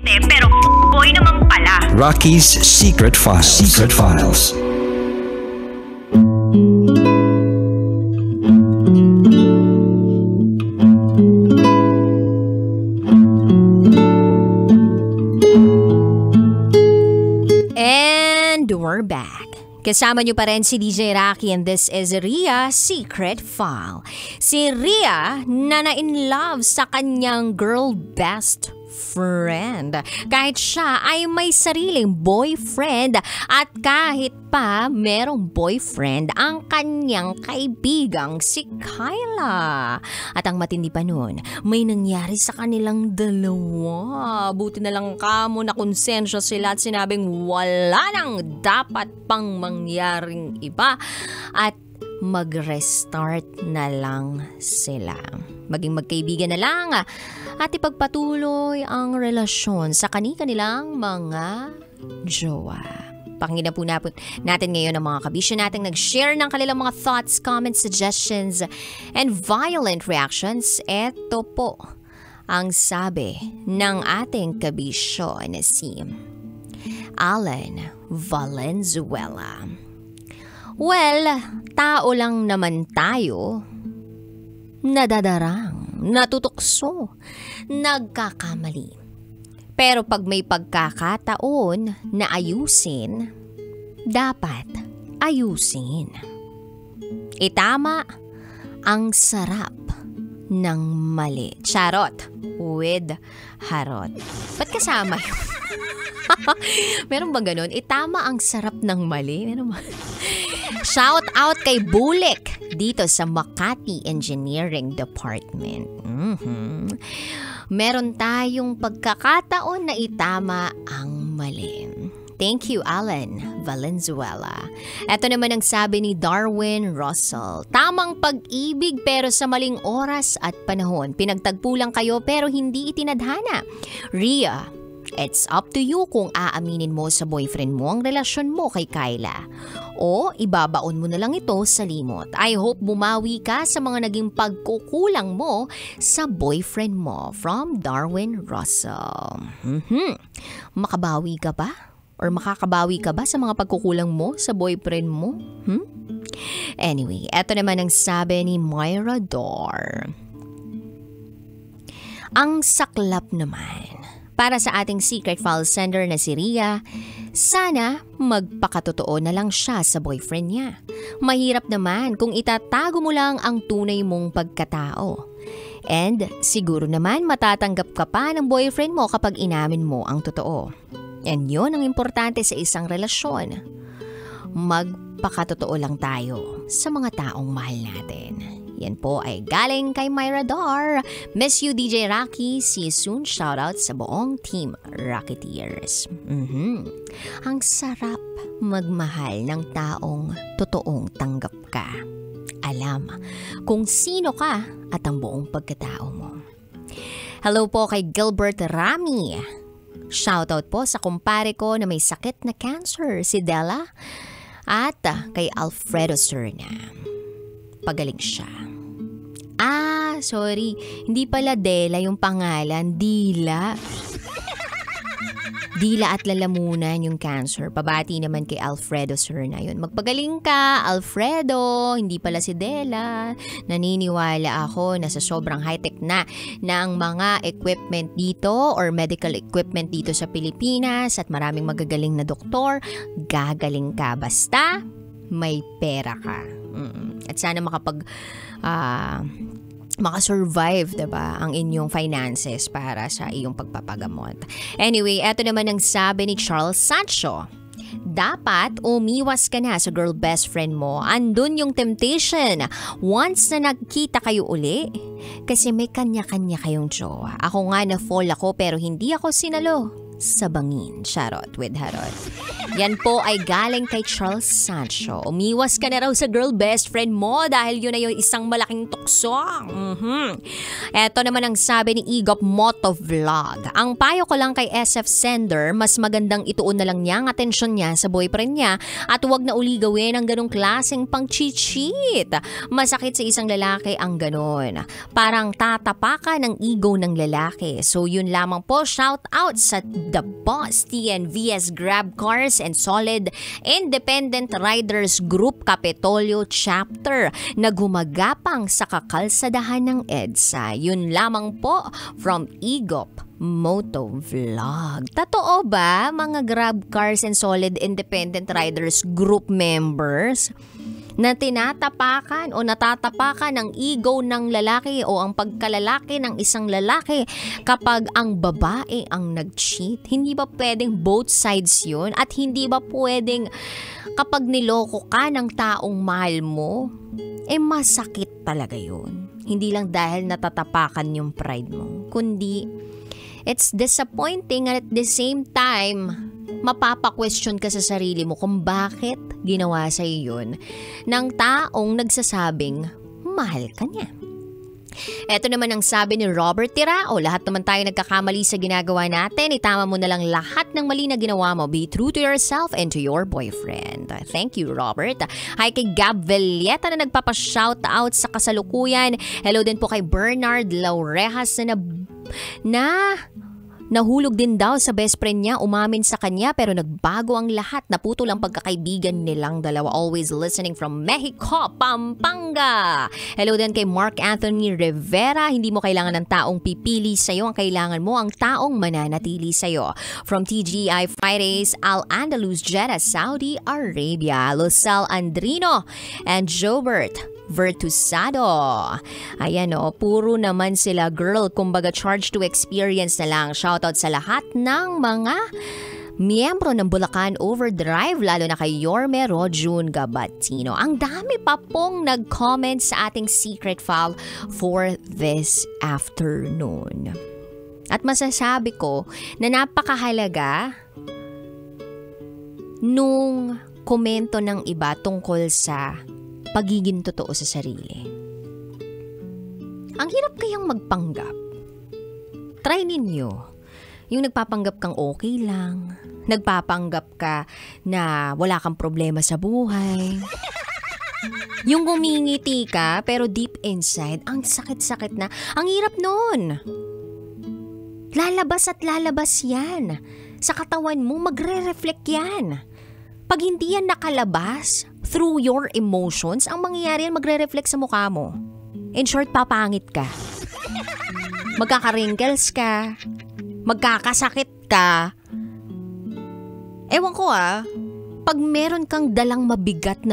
pero boy naman pala. Rocky's Secret Files. Secret Files. And we're back. Kasama niyo pa rin si DJ Rocky and this is Rhea Secret File. Si Rhea na na-in-love sa kanyang girl best friend. Kahit siya ay may sariling boyfriend at kahit pa merong boyfriend ang kanyang kaibigang si Kyla. At ang matindi pa nun, may nangyari sa kanilang dalawa. Buti na lang kamo na konsensya sila at sinabing wala nang dapat pang mangyaring iba at mag-restart na lang sila. Maging magkaibigan na lang at ipagpatuloy ang relasyon sa kanilang mga jowa. Pakinggan po natin ngayon ang mga kabisyo natin nag-share ng kanilang mga thoughts, comments, suggestions, and violent reactions. Ito po ang sabi ng ating kabisyo na si Alan Valenzuela. Well, tao lang naman tayo, nadadarang, natutukso, nagkakamali. Pero pag may pagkakataon na ayusin, dapat ayusin. Itama ang sarap ng mali. Charot with harot. Ba't kasama yun? Meron ba ganun? Itama ang sarap ng mali? Meron ba? Shout out kay Bulik dito sa Makati Engineering Department. Meron tayong pagkakataon na itama ang mali. Thank you, Alan Valenzuela. Ito naman ang sabi ni Darwin Russell. Tamang pag-ibig pero sa maling oras at panahon. Pinagtagpo lang kayo pero hindi itinadhana. Rhea, it's up to you kung aaminin mo sa boyfriend mo ang relasyon mo kay Kyla. O ibabaon mo na lang ito sa limot. I hope bumawi ka sa mga naging pagkukulang mo sa boyfriend mo. From Darwin Russell. Makabawi ka ba? Or makakabawi ka ba sa mga pagkukulang mo sa boyfriend mo? Anyway, eto naman ang sabi ni Myra Dor. Ang saklap naman. Para sa ating secret file sender na si Rhea, sana magpakatotoo na lang siya sa boyfriend niya. Mahirap naman kung itatago mo lang ang tunay mong pagkatao. And siguro naman matatanggap ka pa ng boyfriend mo kapag inamin mo ang totoo. And yun ang importante sa isang relasyon. Magpakatotoo lang tayo sa mga taong mahal natin. Yan po ay galing kay Myra Dar. Miss you, DJ Rocky. See you soon. Shoutout sa buong team Rocketeers. Ang sarap magmahal ng taong totoong tanggap ka. Alam kung sino ka at ang buong pagkatao mo. Hello po kay Gilbert Rami. Shoutout po sa kumpare ko na may sakit na cancer, si Della. At kay Alfredo Serna. Pagaling siya. Sorry. Hindi pala Dela yung pangalan. Dila. Dila at lalamunan yung cancer. Pabati naman kay Alfredo Serna yun. Magpagaling ka, Alfredo. Hindi pala si Dela. Naniniwala ako na sa sobrang high-tech na ang mga equipment dito or medical equipment dito sa Pilipinas at maraming magagaling na doktor, gagaling ka basta may pera ka. At sana makasurvive, diba, ang inyong finances para sa iyong pagpapagamot. Anyway, eto naman ang sabi ni Charles Sancho. Dapat umiwas ka na sa girl best friend mo. Andun yung temptation. Once na nagkita kayo uli, kasi may kanya-kanya kayong jowa. Ako nga na-fall ako pero hindi ako sinalo. sa bangin. Charot with Harot. Yan po ay galing kay Charles Sancho. Umiwas ka na raw sa girl best friend mo dahil yun ay yung isang malaking tukso. Eto naman ang sabi ni Igop Motovlog. Ang payo ko lang kay SF Sender, mas magandang ituon na lang niya ang atensyon niya sa boyfriend niya at huwag na uli gawin ang ganong klaseng pang-cheat. Masakit sa isang lalaki ang ganon. Parang tatapakan ng ego ng lalaki. So yun lamang po, shout out sa The Boss TNVS Grab Cars and Solid Independent Riders Group Kapitolyo Chapter na gumagapang sa kakalsadahan ng EDSA. Yun lamang po from Igop Motovlog. Totoo ba mga Grab Cars and Solid Independent Riders Group members na tinatapakan o natatapakan ang ego ng lalaki o ang pagkalalaki ng isang lalaki kapag ang babae ang nag-cheat? Hindi ba pwedeng both sides yun? At hindi ba pwedeng kapag niloko ka ng taong mahal mo, masakit talaga yun. Hindi lang dahil natatapakan yung pride mo, kundi it's disappointing at at the same time, mapapa-question ka sa sarili mo kung bakit ginawa sa'yo yun ng taong nagsasabing mahal ka niya. Ito naman ang sabi ni Robert Tirao, lahat naman tayo nagkakamali sa ginagawa natin, itama mo na lang lahat ng mali na ginawa mo. Be true to yourself and to your boyfriend. Thank you, Robert. Hi kay Gab Villeta na nagpapa-shoutout sa kasalukuyan. Hello din po kay Bernard Laurejas na nahulog din daw sa best friend niya, umamin sa kanya pero nagbago ang lahat. Naputol ang pagkakaibigan nilang dalawa. Always listening from Mexico, Pampanga. Hello din kay Mark Anthony Rivera. Hindi mo kailangan ng taong pipili sa'yo. Ang kailangan mo ang taong mananatili sa'yo. From TGI Fridays, Al-Andalus, Jeddah, Saudi Arabia. Lucel Andrino and Jobert Vertusado. Ayan puro naman sila girl, kumbaga charge to experience na lang. Shoutout sa lahat ng mga miyembro ng Bulacan Overdrive, lalo na kay Yorme Rojun Gabatino. Ang dami pa pong nag-comment sa ating secret file for this afternoon. At masasabi ko na napakahalaga nung komento ng iba tungkol sa pagiging totoo sa sarili. Ang hirap kayang magpanggap. Try ninyo. Yung nagpapanggap kang okay lang. Nagpapanggap ka na wala kang problema sa buhay. Yung gumingiti ka pero deep inside, ang sakit-sakit na. Ang hirap nun. Lalabas at lalabas yan. Sa katawan mo, magre-reflect yan. Pag hindi yan nakalabas through your emotions, ang mangyayari yan magre-reflect sa mukha mo. In short, papangit ka. Magkaka-wrinkles ka. Magkakasakit ka. Ewan ko pag meron kang dalang mabigat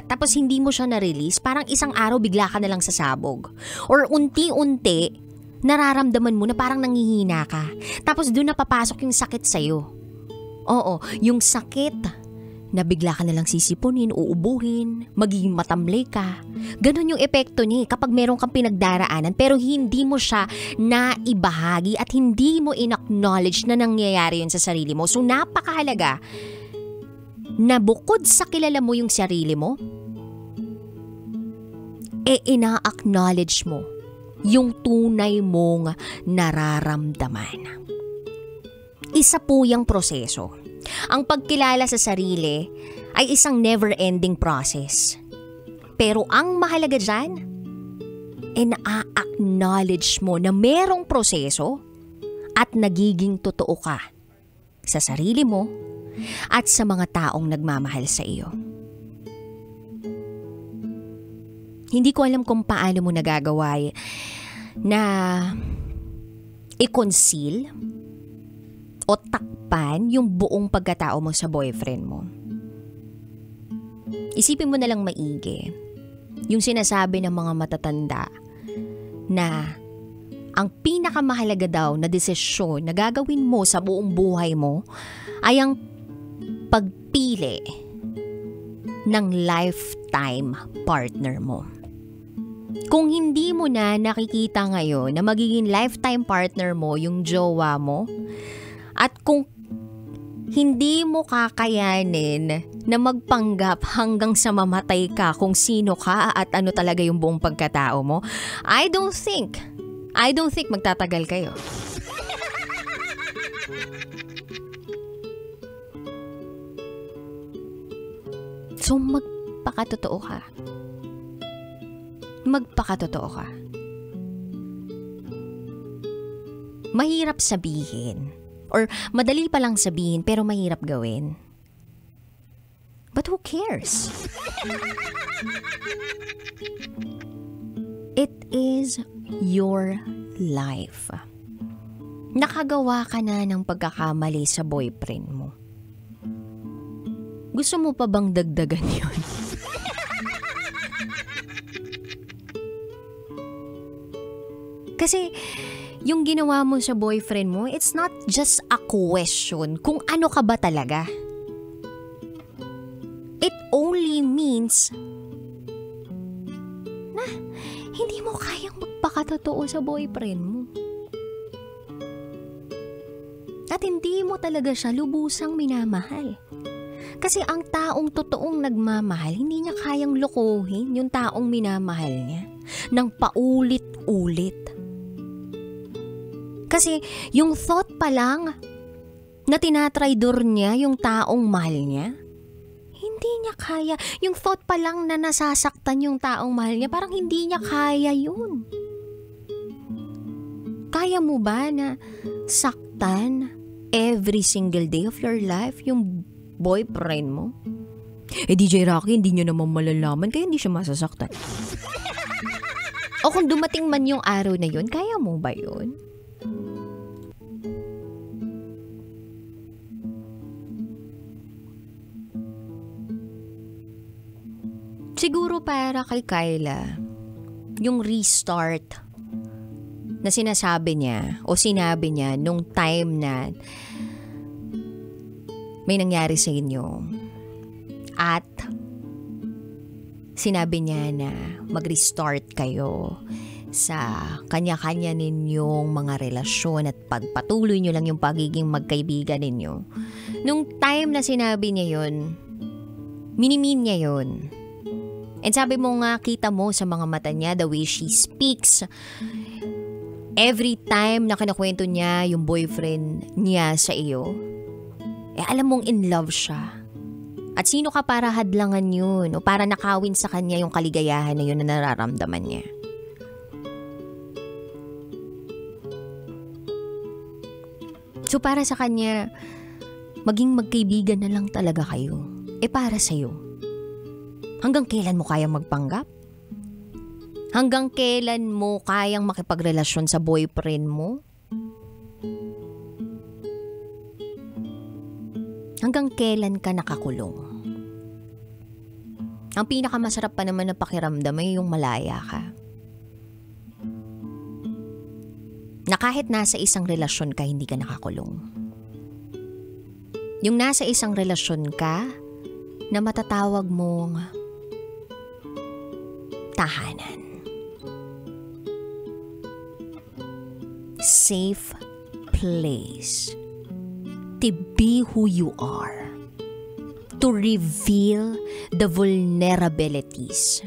tapos hindi mo siya na-release, parang isang araw bigla ka na lang sasabog. Or unti-unti, nararamdaman mo na parang nanghihina ka. Tapos doon na papasok yung sakit sa'yo. Oo, yung sakit na bigla ka na lang sisipunin, uubuhin, magiging matamlay ka. Ganon yung epekto niya kapag meron kang pinagdaraanan pero hindi mo siya naibahagi at hindi mo in-acknowledge na nangyayari yun sa sarili mo. So napakahalaga na bukod sa kilala mo yung sarili mo, ina-acknowledge mo yung tunay mong nararamdaman. Isa po yung proseso. Ang pagkilala sa sarili ay isang never-ending process. Pero ang mahalaga dyan, na-acknowledge mo na merong proseso at nagiging totoo ka sa sarili mo at sa mga taong nagmamahal sa iyo. Hindi ko alam kung paano mo nagagawa na i-conceal o takpan yung buong pagkatao mo sa boyfriend mo. Isipin mo na lang maigi yung sinasabi ng mga matatanda na ang pinakamahalaga daw na desisyon na gagawin mo sa buong buhay mo ay ang pagpili ng lifetime partner mo. Kung hindi mo na nakikita ngayon na magiging lifetime partner mo yung jowa mo, At kung hindi mo kakayanin na magpanggap hanggang sa mamatay ka kung sino ka at ano talaga yung buong pagkatao mo, I don't think magtatagal kayo. So magpakatotoo ka. Mahirap sabihin or madali pa lang sabihin pero mahirap gawin. But who cares? It is your life. Nakagawa ka na ng pagkakamali sa boyfriend mo. Gusto mo pa bang dagdagan yun? Kasi yung ginawa mo sa boyfriend mo, it's not just a question kung ano ka ba talaga. It only means na hindi mo kayang magpakatotoo sa boyfriend mo. At hindi mo talaga siya lubusang minamahal. Kasi ang taong totoong nagmamahal, hindi niya kayang lokohin yung taong minamahal niya ng paulit-ulit. Kasi yung thought pa lang na tinatraidor niya yung taong mahal niya, hindi niya kaya. Yung thought pa lang na nasasaktan yung taong mahal niya, parang hindi niya kaya yun. Kaya mo ba na saktan every single day of your life yung boyfriend mo? DJ Rocky, hindi niyo naman malalaman kaya hindi siya masasaktan. O kung dumating man yung araw na yun, kaya mo ba yun? Siguro para kay Kyla, yung restart na sinasabi niya o sinabi niya nung time na may nangyari sa inyo at sinabi niya na mag-restart kayo sa kanya-kanya ninyong mga relasyon at pagpatuloy nyo lang yung pagiging magkaibigan ninyo. Nung time na sinabi niya yun, minimin niya yun. And sabi mo nga, kita mo sa mga mata niya, the way she speaks, every time na kinakwento niya yung boyfriend niya sa iyo, alam mong in love siya. At sino ka para hadlangan yun o para nakawin sa kanya yung kaligayahan na yun na nararamdaman niya? So para sa kanya, maging magkaibigan na lang talaga kayo. Para sa'yo. Hanggang kailan mo kayang magpanggap? Hanggang kailan mo kayang makipagrelasyon sa boyfriend mo? Hanggang kailan ka nakakulong? Ang pinakamasarap pa naman na pakiramdam ay yung malaya ka. Na kahit nasa isang relasyon ka, hindi ka nakakulong. Yung nasa isang relasyon ka na matatawag mong tahanan. Safe place. To be who you are. To reveal the vulnerabilities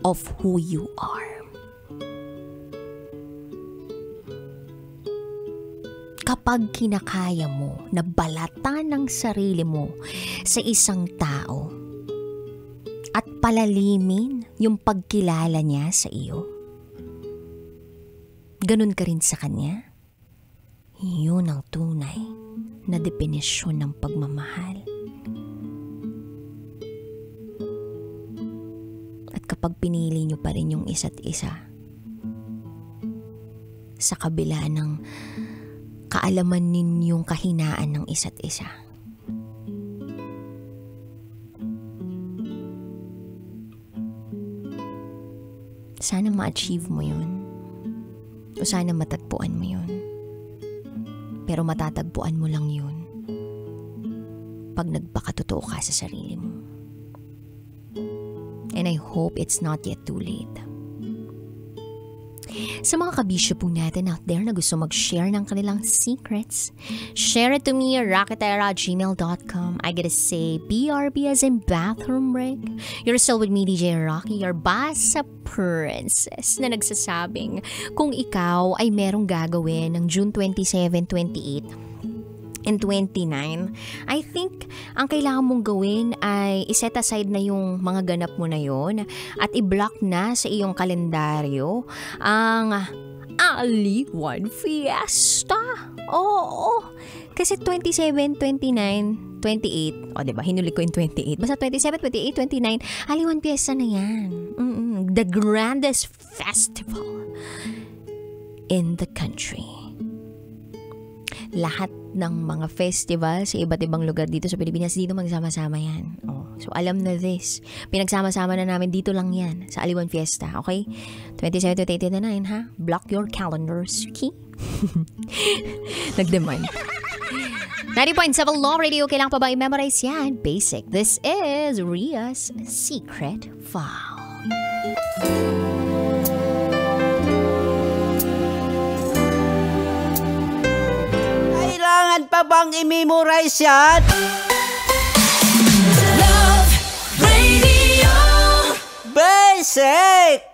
of who you are. Kapag kinakaya mo na balatan ng sarili mo sa isang tao at palalimin yung pagkilala niya sa iyo, ganun ka rin sa kanya. Yun ang tunay na definisyon ng pagmamahal. At kapag pinili niyo pa rin yung isa't isa, sa kabila ng kaalaman ninyong kahinaan ng isa't isa, sana ma-achieve mo yun. O sana matagpuan mo yun. Pero matatagpuan mo lang yun pag nagpakatotoo ka sa sarili mo. And I hope it's not yet too late. Sa mga kabisyo po natin out there na gusto mag-share ng kanilang secrets, share it to me at rocketera@gmail.com. I gotta say, BRB as in bathroom break. You're still with me, DJ Rocky, your basa princess na nagsasabing kung ikaw ay merong gagawin ng June 27, 28, and 29, I think ang kailangan mong gawin ay iset aside na yung mga ganap mo na yon at i-block na sa iyong kalendaryo ang Aliwan Fiesta. Oo. Kasi 27, 29, 28, o diba, hinuli ko yung 28. Basta 27, 28, 29, Aliwan Fiesta na yan. The grandest festival in the country. Lahat ng mga festival sa iba't ibang lugar dito sa Pilipinas, dito magsama-sama yan. Oh, so alam na this. Pinagsama-sama na namin dito lang yan sa Aliwan Fiesta, okay? 27 to 29, ha? Block your calendars, okay? Nagdemand. 90.7 Law Radio, kailangan pa ba i-memorize yan? Basic. This is Ria's Secret File. Kailangan pa bang i-memorize yan? Love Radio. Basic!